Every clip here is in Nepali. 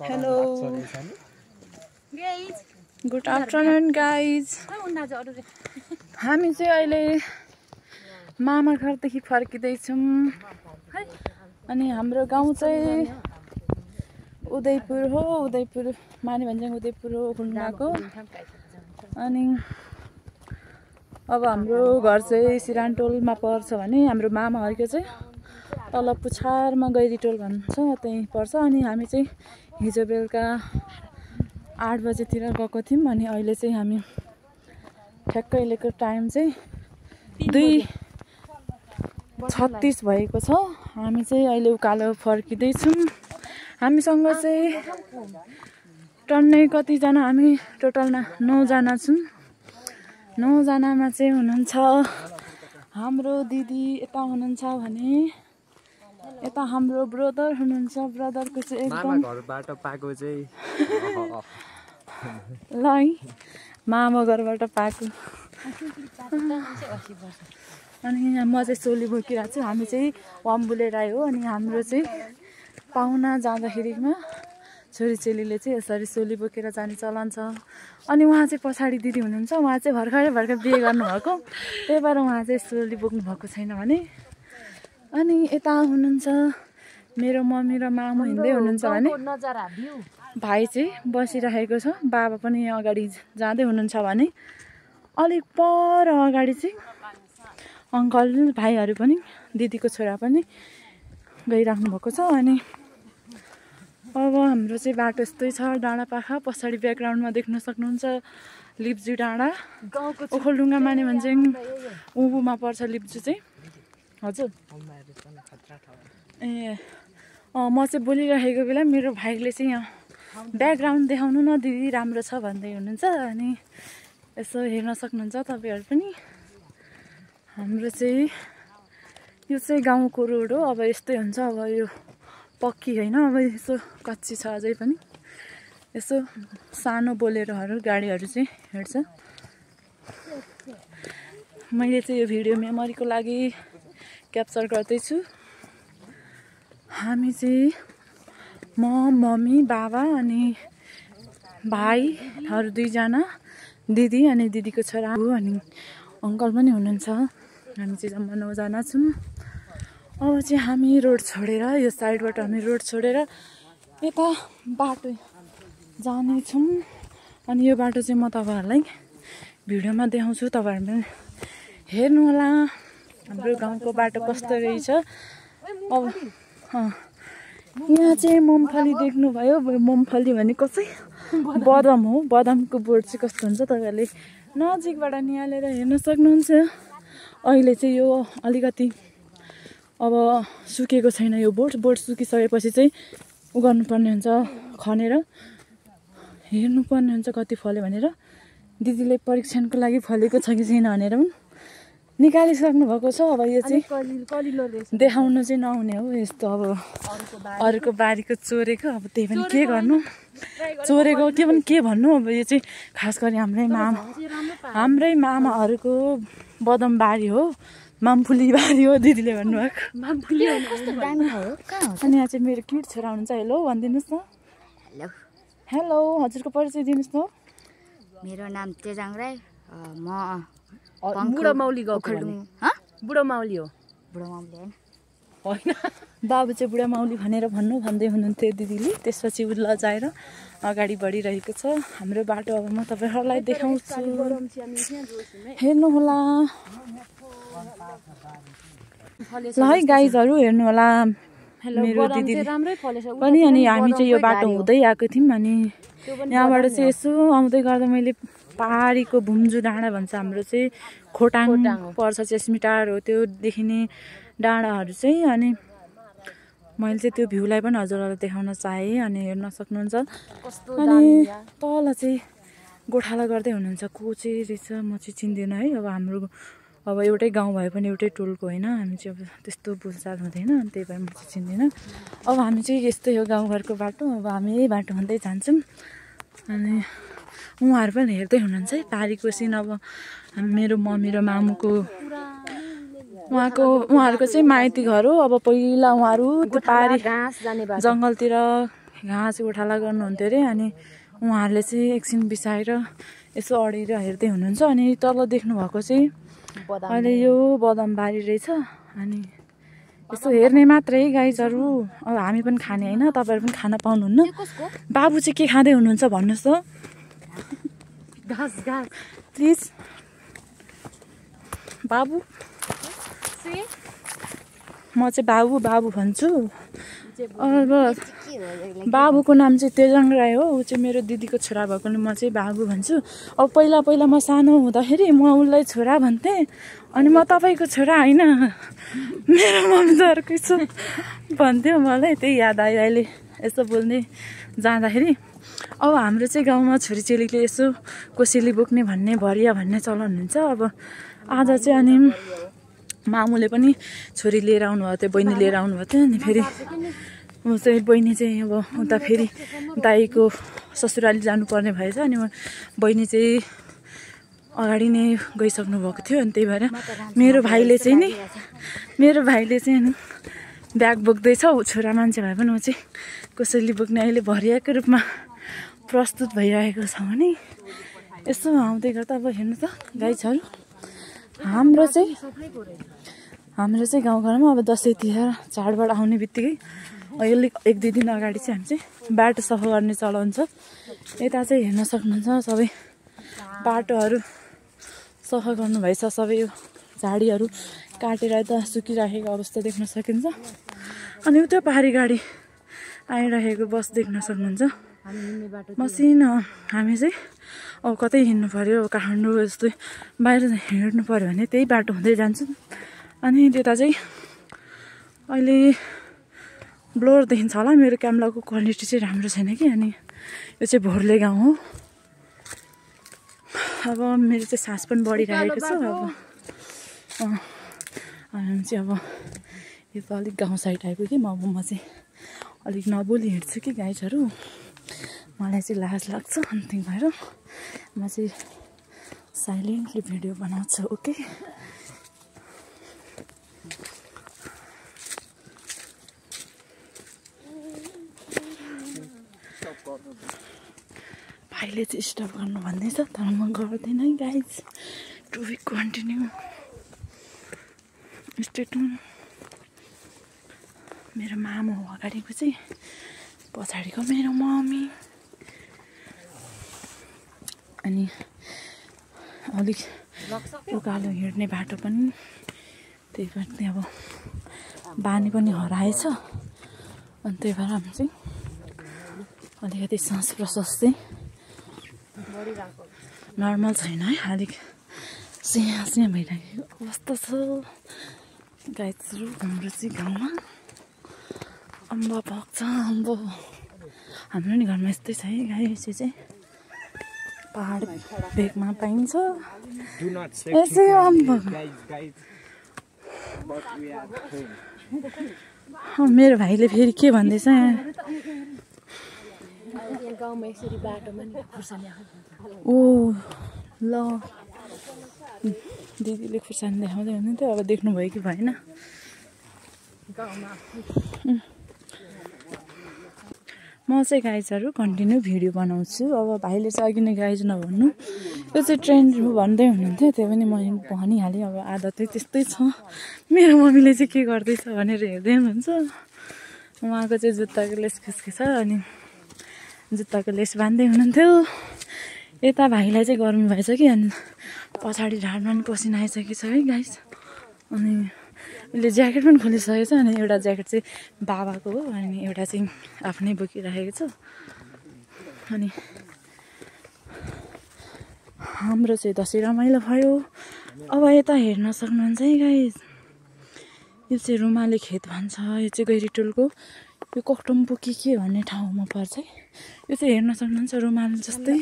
Hello. Good afternoon, guys. हामी चाहिँ अहिले मामा घरदेखि फर्किँदैछौँ अनि हाम्रो गाउँ चाहिँ उदयपुर हो। उदयपुर मानेभन्ज्याङ उदयपुर हो खुल्नाको। अनि अब हाम्रो घर चाहिँ सिरानटोलमा पर्छ भने हाम्रो मामाहरूको चाहिँ तल पुछारमा गैरीटोल भन्छ त्यही पर्छ। अनि हामी चाहिँ हिजो बेलुका 8 बजेतिर गएको थियौँ अनि अहिले चाहिँ हामी ठ्याक्कै अहिलेको टाइम चाहिँ 2:36 भएको छ। हामी चाहिँ अहिले उकालो फर्किँदैछौँ। हामीसँग चाहिँ टन्नै कतिजना हामी टोटल 9 जना छौँ। 9 जनामा चाहिँ हुनुहुन्छ हाम्रो दिदी यता हुनुहुन्छ भने यता हाम्रो ब्रदर हुनुहुन्छ। ब्रदरको चाहिँ एकदम घरबाट पाएको चाहिँ ल है मामा घरबाट पाएको। अनि म चाहिँ सोली बोकिरहेको छु। हामी चाहिँ वाम्बुले राई हो। अनि हाम्रो चाहिँ पाहुना जाँदाखेरिमा छोरीचेलीले चाहिँ यसरी सोली बोकेर जाने चलन छ। अनि उहाँ चाहिँ पछाडि दिदी हुनुहुन्छ। उहाँ चाहिँ भर्खरै बिहे गर्नुभएको, त्यही भएर उहाँ चाहिँ सोली बोक्नु भएको छैन भने। अनि यता हुनुहुन्छ मेरो मम्मी र मामु हिँड्दै हुनुहुन्छ भने भाइ चाहिँ बसिरहेको छ। बाबा पनि यहाँ अगाडि जाँदै हुनुहुन्छ भने अलिक पर अगाडि चाहिँ अङ्कल भाइहरू पनि दिदीको छोरा पनि गइराख्नु भएको छ। अनि अब हाम्रो चाहिँ बाटो यस्तै छ। डाँडापाखा पछाडि ब्याकग्राउन्डमा देख्न सक्नुहुन्छ लिप्जू डाँडा। ओखलढुङ्गा मानेभन्ज्याङ उँभोमा पर्छ लिप्जू चाहिँ। हजुर ए म चाहिँ बोलिरहेको बेला मेरो भाइले चाहिँ यहाँ ब्याकग्राउन्ड देखाउनु न दिदी राम्रो छ भन्दै हुनुहुन्छ। अनि यसो हेर्न सक्नुहुन्छ तपाईँहरू पनि। हाम्रो चाहिँ यो चाहिँ गाउँको रोड हो। अब यस्तै हुन्छ। अब यो पक्की होइन, अब यसो कच्ची छ अझै पनि। यसो सानो बोलेरोहरू गाडीहरू चाहिँ हिँड्छ। मैले चाहिँ यो भिडियो मेमोरीको लागि क्याप्चर गर्दैछु। हामी चाहिँ म मम्मी बाबा अनि भाइहरू 2 जना, दिदी अनि दिदीको छोरा अनि अङ्कल पनि हुनुहुन्छ। हामी चाहिँ जम्मा 9 जना छौँ। अब चाहिँ हामी रोड छोडेर यो साइडबाट हामी रोड छोडेर यता बाटो जानेछौँ। अनि यो बाटो चाहिँ म तपाईँहरूलाई भिडियोमा देखाउँछु, तपाईँहरू पनि हेर्नु होला हाम्रो गाउँको बाटो कस्तो रहेछ। अब यहाँ चाहिँ मुमफली देख्नुभयो। मुमफली भनेको चाहिँ बदाम हो। बदामको बोट चाहिँ कस्तो हुन्छ तपाईँहरूले नजिकबाट निहालेर हेर्न सक्नुहुन्छ। अहिले चाहिँ यो अलिकति अब सुकेको छैन यो बोट सुकिसकेपछि चाहिँ उ गर्नुपर्ने हुन्छ, खनेर हेर्नुपर्ने हुन्छ कति फल्यो भनेर। दिदीले परीक्षणको लागि फलेको छ कि छैन भनेर पनि निकालिसक्नु भएको छ। अब यो चाहिँ देखाउनु चाहिँ नहुने हो यस्तो। अब अरूको बारीको चोरेको अब त्यही पनि के गर्नु, चोरेको के पनि के भन्नु। अब यो चाहिँ खास गरी हाम्रै मामाहरूको बदाम बारी हो, मामफुली बारी हो दिदीले भन्नुभएको। अनि यहाँ चाहिँ मेरो क्युट छोरा हुनुहुन्छ। हेलो भनिदिनुहोस् न। हेलो हजुरको परिचय दिनुहोस् न। मेरो नाम तेजाङ राई। म बुढामौली गएको बुढामौली हो। बुढामौली होइन बाबु चाहिँ बुढामौली भनेर भन्दै हुनुहुन्थ्यो दिदीले। त्यसपछि उ लजाएर अगाडि बढिरहेको छ हाम्रो बाटो। अब म तपाईँहरूलाई देखाउँछु, हेर्नु होला। ल है गाइजहरू हेर्नु होला मेरो दिदी पनि। अनि हामी चाहिँ यो बाटो हुँदै आएको थियौँ। अनि यहाँबाट चाहिँ यसो आउँदै गर्दा मैले पहाडीको भुम्जू डाँडा भन्छ हाम्रो चाहिँ खोटाङ पर्छ, चेस्मिटार हो त्यो देखिने डाँडाहरू चाहिँ। अनि मैले चाहिँ त्यो भ्यूलाई पनि हजुरहरूलाई देखाउन चाहेँ। अनि हेर्न सक्नुहुन्छ। अनि तल चाहिँ गोठाला गर्दै हुनुहुन्छ। को चाहिँ रहेछ म चाहिँ चिन्दिनँ है। अब हाम्रो अब एउटै गाउँ भए पनि एउटै टोलको होइन, हामी चाहिँ अब त्यस्तो बोलचाल हुँदैन, त्यही भएर म चाहिँ चिन्दिनँ। अब हामी चाहिँ यस्तै हो गाउँघरको बाटो। अब हामी यही बाटो हुँदै जान्छौँ। अनि उहाँहरू पनि हेर्दै हुनुहुन्छ है पारीको सिन। अब मेरो मम्मी र मामुको उहाँहरूको चाहिँ माइती घर हो। अब पहिला उहाँहरू त्यो पारी जङ्गलतिर घाँस गोठाला गर्नुहुन्थ्यो अरे। अनि उहाँहरूले चाहिँ एकछिन बिसाएर यसो अडेर हेर्दै हुनुहुन्छ। अनि तल देख्नुभएको चाहिँ अहिले यो बदाम बारी रहेछ। अनि यसो हेर्ने मात्रै गाइजहरू, अब हामी पनि खाने होइन, तपाईँहरू पनि खान पाउनुहुन्न। बाबु चाहिँ के खाँदै हुनुहुन्छ भन्नुहोस् त घाँस घाँस प्लिज। बाबु म चाहिँ बाबु भन्छु। अब बाबुको नाम चाहिँ तेजाङ राई हो। ऊ चाहिँ मेरो दिदीको छोरा भएकोले म चाहिँ बाबु भन्छु। अब पहिला म सानो हुँदाखेरि म उसलाई छोरा भन्थेँ। अनि म तपाईँको छोरा होइन, मेरो मम्मी त अर्कै छ भन्थ्यो मलाई। त्यही याद आयो अहिले यसो बोल्दै जाँदाखेरि। अब हाम्रो चाहिँ गाउँमा छोरीचेलीले यसो कोसेली बोक्ने भन्ने, भरिया भन्ने चलन हुन्छ। अब आज चाहिँ अनि मामुले पनि छोरी लिएर आउनुभएको थियो, बहिनी लिएर आउनुभएको थियो। अनि फेरि म चाहिँ बहिनी चाहिँ अब उता फेरि दाईको ससुराली जानुपर्ने भएछ। अनि बहिनी चाहिँ अगाडि नै गइसक्नु भएको थियो। अनि त्यही भएर मेरो भाइले चाहिँ नि ब्याग बोक्दैछ। छोरा मान्छे भए पनि ऊ चाहिँ कोसेली बोक्ने अहिले भरियाको रूपमा प्रस्तुत भइरहेको छ भने यसो आउँदै गर्दा अब हेर्नु त गाइजहरू, हाम्रो चाहिँ गाउँघरमा अब दसैँ तिहार चाडबाड आउने बित्तिकै अहिले 1-2 दिन अगाडि चाहिँ हामी चाहिँ बाटो सफा गर्ने चलन छ। यता चाहिँ हेर्न सक्नुहुन्छ सबै बाटोहरू सफा गर्नुभएछ। सबै यो झाडीहरू काटेर यता सुकिराखेको अवस्था देख्न सकिन्छ। अनि उता पहाडी गाडी आइरहेको बस देख्न सक्नुहुन्छ मसिनो। हामी चाहिँ अब कतै हिँड्नु पऱ्यो, काठमाडौँ जस्तै बाहिर हिँड्नु पऱ्यो भने त्यही बाटो हुँदै जान्छौँ। अनि त्यता चाहिँ अहिले ब्लोर देखिन्छ होला, मेरो क्यामेराको क्वालिटी चाहिँ राम्रो छैन कि। अनि यो चाहिँ भोर्ले गाउँ हो। अब मेरो चाहिँ सास पनि बढिरहेको छ। अब हामी चाहिँ अब यो त अलिक गाउँ साइड आइपुग्यो। म चाहिँ अलिक नबोली हिँड्छु कि गाइजहरू, मलाई चाहिँ लाज लाग्छ। अनि त्यही भएर म चाहिँ साइलेन्टली भिडियो बनाउँछु। ओके, भाइले चाहिँ स्टप गर्नु भन्दैछ तर म गर्दैन है guys. To be continue, stay tune. मेरो मामु हो अगाडिको चाहिँ, पछाडिको मेरो मम्मी। अनि अलिक उकालो हिँड्ने बाटो पनि त्यही भएर अब बानी पनि हराएछ। अनि त्यही भएर हामी चाहिँ अलिकति सास प्रश्वास चाहिँ नर्मल छैन है, अलिक सिया भइरहेको अवस्था छ गाइजहरू। हाम्रो चाहिँ गाउँमा अम्ब पाक्छ। अम्ब हाम्रो नि घरमा यस्तै छ है गाई। यसै चाहिँ पहाड भेगमा पाइन्छ यसै अम्ब। मेरो भाइले फेरि के भन्दैछ, गाउँमा यसरी बाटोमा नि खुर्सानी ओ ल दिदीले खुर्सानी देखाउँदै हुनुहुन्थ्यो। अब देख्नुभयो कि भएन गाउँमा। म चाहिँ गाइजहरू कन्टिन्यू भिडियो बनाउँछु। अब भाइले चाहिँ अघि नै गाइज नभन्नु, यो चाहिँ ट्रेन्ड भन्दै हुनुहुन्थ्यो, त्यो पनि म भनिहालेँ। अब आदत चाहिँ त्यस्तै छ। मेरो मम्मीले चाहिँ के गर्दैछ भनेर हेर्दै हुनुहुन्छ। उहाँको चाहिँ जुत्ताको लेस खिच्केछ, अनि जुत्ताको लेस बाँध्दै हुनुहुन्थ्यो। यता भाइलाई चाहिँ गर्मी भएछ कि, अनि पछाडि ढाडमा पनि पसिना आइसकेको छ है गाइज। अनि उसले ज्याकेट पनि खोलिसकेको छ। अनि एउटा ज्याकेट चाहिँ बाबाको हो, अनि एउटा चाहिँ आफ्नै बोकिराखेको छ। अनि हाम्रो चाहिँ दसैँ रमाइलो भयो। अब यता हेर्न सक्नुहुन्छ है गाइज, यो चाहिँ रुमाले खेत भन्छ। यो चाहिँ गैरीटोलको यो कोक्टम्पो के भन्ने ठाउँमा पर्छ है। यो चाहिँ हेर्न सक्नुहुन्छ रुमाल जस्तै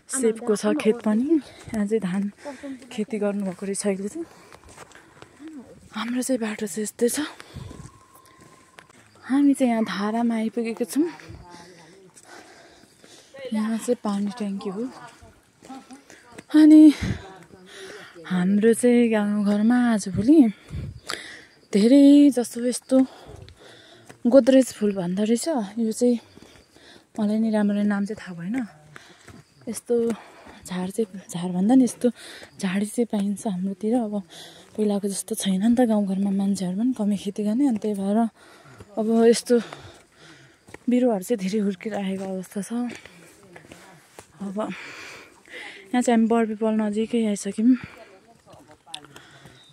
सेपको छ खेत पनि। यहाँ चाहिँ धान खेती गर्नुभएको रहेछ अहिले चाहिँ। हाम्रो चाहिँ बाटो चाहिँ यस्तै छ। हामी चाहिँ यहाँ धारामा आइपुगेको छौँ। यहाँ चाहिँ पानी ट्याङ्की हो। अनि हाम्रो चाहिँ गाउँघरमा आजभोलि धेरै जसो यस्तो गोदरेज फुल भन्दो रहेछ। यो चाहिँ मलाई नि राम्रो नाम चाहिँ थाहा भएन। यस्तो झार भन्दा नि यस्तो झाडी चाहिँ पाइन्छ हाम्रोतिर। अब पहिलाको जस्तो छैन नि त, गाउँघरमा मान्छेहरू पनि कमै खेती गर्ने, अनि त्यही भएर अब यस्तो बिरुवाहरू चाहिँ धेरै हुर्किरहेको अवस्था छ। अब यहाँ चाहिँ हामी बरपिपल नजिकै आइसक्यौँ।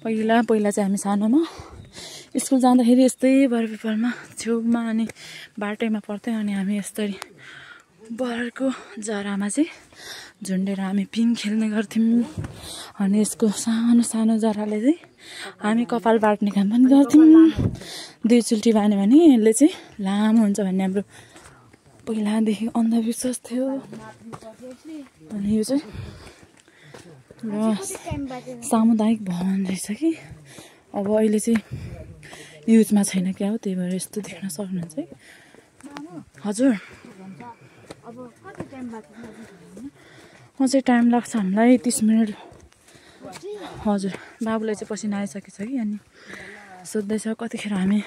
पहिला चाहिँ हामी सानोमा स्कुल जाँदाखेरि यस्तै बरपिपलमा छेउमा अनि बाटैमा पर्थ्यो, अनि हामी यस्तरी बरको जरामा चाहिँ झुन्डेर हामी पिङ खेल्ने गर्थ्यौँ। अनि यसको सानो सानो जराले चाहिँ हामी कपाल बाट्ने काम पनि गर्थ्यौँ। 2 चुल्टी बान्यो भने यसले चाहिँ लामो हुन्छ भन्ने हाम्रो पहिलादेखि अन्धविश्वास थियो। अनि यो चाहिँ सामुदायिक भवन रहेछ कि अब अहिले चाहिँ युजमा छैन क्या हो, त्यही भएर यस्तो देख्न सक्नुहुन्छ है। हजुर अझै टाइम लाग्छ हामीलाई 30 मिनट। हजुर बाबुलाई चाहिँ पसिना आइसकेछ कि, अनि सोध्दैछ कतिखेर हामी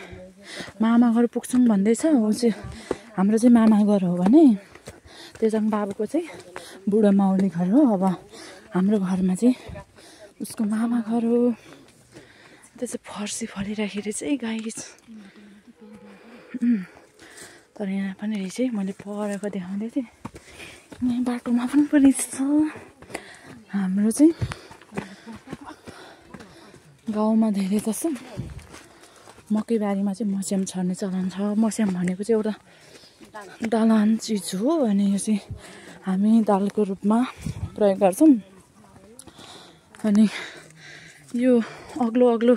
मामा घर पुग्छौँ भन्दैछ। ऊ चाहिँ हाम्रो चाहिँ मामा घर हो भने तेजाङ बाबुको चाहिँ बुढो माउली घर हो। अब हाम्रो घरमा चाहिँ उसको मामा घर हो। त्यो चाहिँ फर्सी फलिराखेर चाहिँ गाई तर यहाँ पनि रहेछ है, मैले परेको देखाउँदै थिएँ। यहाँ बाटोमा पनि रहेछ। हाम्रो चाहिँ गाउँमा धेरै जस्तो मकैबारीमा चाहिँ मस्याम छर्ने चलन छ। मस्याम भनेको चाहिँ एउटा दलहन चिज हो, अनि यो चाहिँ हामी दालको रूपमा प्रयोग गर्छौँ। अनि यो अग्लो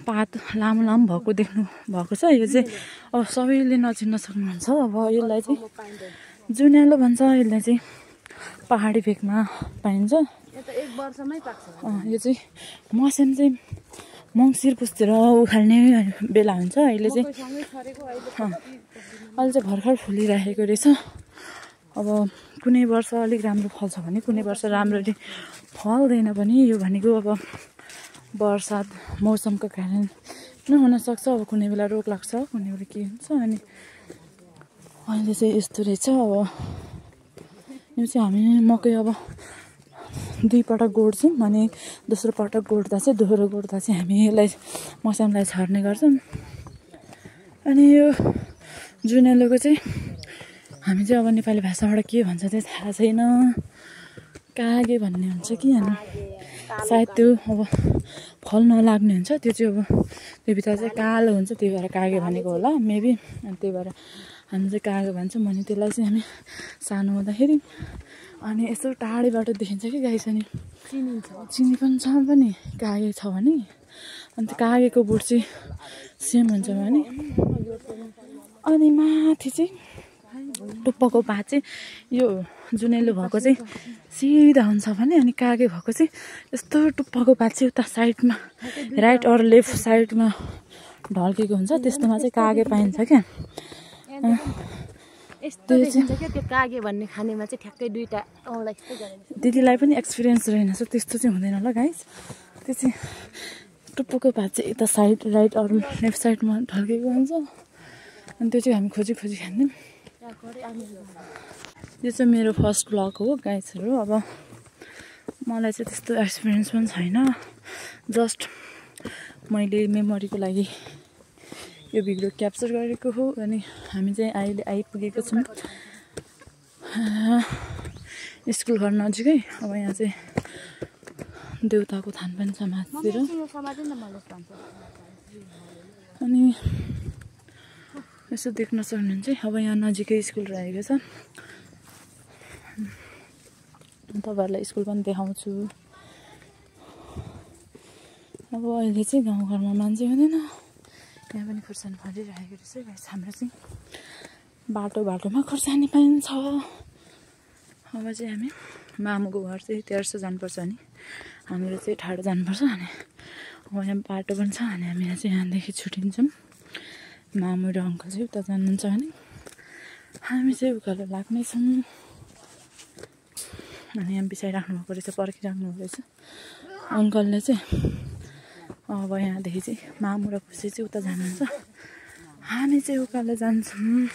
पात लामो भएको देख्नु भएको छ। यो चाहिँ अब सबैले नचिन्न सक्नुहुन्छ। अब यसलाई चाहिँ जुनेलो भन्छ। यसलाई चाहिँ पहाडी भेगमा पाइन्छ। यो चाहिँ मस्याम चाहिँ मङ्सिर पुसतिर उखाल्ने बेला हुन्छ। अहिले चाहिँ भर्खर फुलिरहेको रहेछ। अब कुनै वर्ष अलिक राम्रो फल्छ भने कुनै वर्ष राम्ररी फल्दैन पनि। यो भनेको अब बर्सात मौसमको कारण नै हुनसक्छ। अब कुनै बेला रोग लाग्छ, कुनै बेला के हुन्छ। अनि अहिले चाहिँ यस्तो रहेछ। अब यो चाहिँ हामी मकै अब 2 पटक गोड्छौँ, अनि दोस्रो पटक गोड्दा चाहिँ हामी यसलाई मस्यामलाई छर्ने गर्छौँ। अनि यो जुनेलोको चाहिँ हामी चाहिँ अब नेपाली भाषाबाट के भन्छ त्यो थाहा छैन। कागे भन्ने हुन्छ कि, अनि सायद त्यो अब फल नलाग्ने हुन्छ। त्यो चाहिँ अब त्यो भित्र चाहिँ कालो हुन्छ, त्यही भएर कागे भनेको होला मेबी। अनि त्यही भएर हामी चाहिँ कागे भन्छौँ। अनि त्यसलाई चाहिँ हामी सानो हुँदाखेरि अनि यसो टाढैबाट देखिन्छ कि गाई छ नि, चिनी पनि छ पनि कागे छ भने। अनि त्यो कागेको बोट चाहिँ सेम हुन्छ भने, अनि माथि चाहिँ टुप्पोको पात चाहिँ यो जुनेलो भएको चाहिँ सिधा हुन्छ भने, अनि कागे भएको चाहिँ यस्तो टुप्पोको पात चाहिँ उता साइडमा राइट अर लेफ्ट साइडमा ढल्केको हुन्छ। त्यस्तोमा चाहिँ कागे पाइन्छ क्या। यस्तो देखिन्छ क्या त्यो कागे भन्ने खानेमा चाहिँ ठ्याक्कै 2टा औँला यस्तो गरेको। दिदीलाई पनि एक्सपिरियन्स रहेनछ, त्यस्तो चाहिँ हुँदैन ल गाइस। त्यो चाहिँ टुप्पोको पात चाहिँ यता साइड राइट अरू लेफ्ट साइडमा ढल्केको हुन्छ। अनि त्यो चाहिँ हामी खोजी खाँदैछौँ। यो चाहिँ मेरो फर्स्ट भ्लग हो गाइसहरू। अब मलाई चाहिँ त्यस्तो एक्सपिरियन्स पनि छैन, जस्ट मैले मेमोरीको लागि यो भिडियो क्याप्चर गरेको हो। अनि हामी चाहिँ अहिले आइपुगेको छौँ स्कुल घर नजिकै। अब यहाँ चाहिँ देउताको थान पनि छ माथितिर। अनि यसो देख्न सक्नुहुन्छ। अब यहाँ नजिकै स्कुल रहेको छ। तपाईँहरूलाई स्कुल पनि देखाउँछु। अब अहिले चाहिँ गाउँघरमा मान्छे हुँदैन, यहाँ पनि खुर्सानी फलिरहेको रहेछ गाइस। हाम्रो चाहिँ बाटोमा खुर्सानी पाइन्छ। अब चाहिँ हामी मामुको घर चाहिँ तेर्सो जानुपर्छ, अनि हाम्रो चाहिँ ठाडो जानुपर्छ। अनि अब यहाँ बाटो पनि छ, अनि हामी चाहिँ यहाँदेखि छुट्टिन्छौँ। मामु र अङ्कल चाहिँ उता जानुहुन्छ भने हामी चाहिँ उकालो लाग्नेछौँ। अनि यहाँ बिसाइराख्नु भएको रहेछ, पर्खिराख्नु भएको रहेछ अङ्कलले चाहिँ। अब यहाँदेखि चाहिँ मामु र खुसी चाहिँ उता जानुहुन्छ, हामी चाहिँ उकालो जान्छौँ।